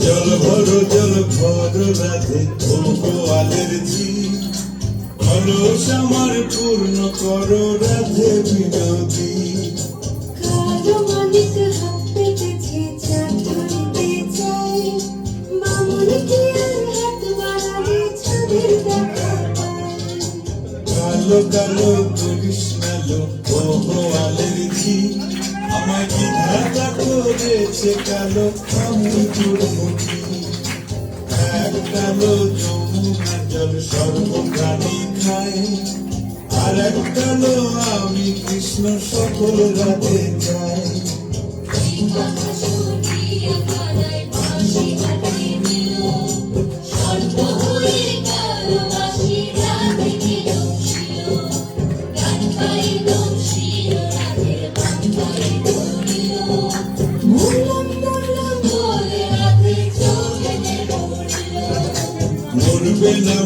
জল ভরো রাধে ও গোয়ালের ঝি, অলস আমার পূর্ণ করো রাধে বিনোদী। কারো মালিক হাত পেতেছে চাঁদ ধরতে চাই, বামন কি আর হাত বাড়ালে চাঁদের দেখা পায়। কালো কালো করিস নালো ও গোয়ালের ঝি, আমায় বিধাতা করেছে কালো আমি দুর্মুখী। এক কালো যমুনা জল সর্বপ্রাণী খায়, আর এক কালো আমি কৃষ্ণ সকল রাধে চাই।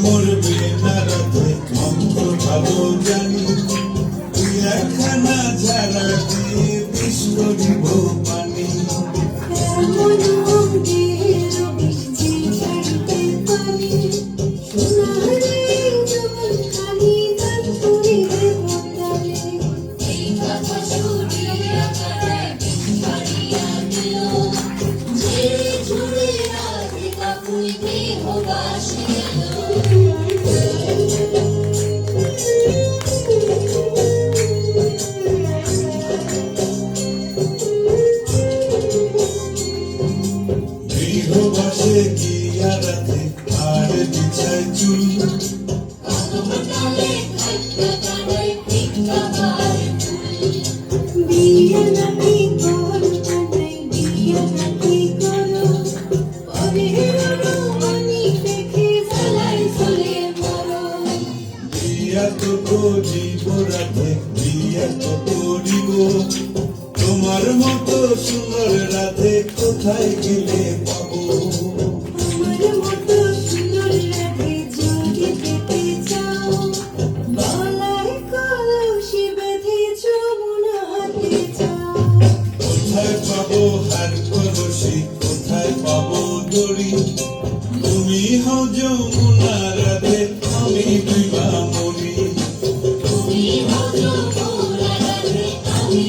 মরবে না রাধে মন্ত্র ভালো জানি, তুই একখানা ঝাড়া দিয়ে বিষ করিব পানি। গৃহবাসে গিয়া রাধে আর বিছায় চুল, বিয়া তো করিব রাধে বিয়া তো করিব, তোমার মতো সুন্দর রাধে কোথায় গেলে পাবো। আমার মতো সুন্দর রাধে যদি পেতে চাও, গলায় কলসি বেঁধে যমুনা হাতে যাও। কোথায় পাবো হার কলসি কোথায় পাবো দড়ি, তুমি হও যমুনা রাধে আমি বিভা মরি। তুমি হও যমুনা রাধে আমি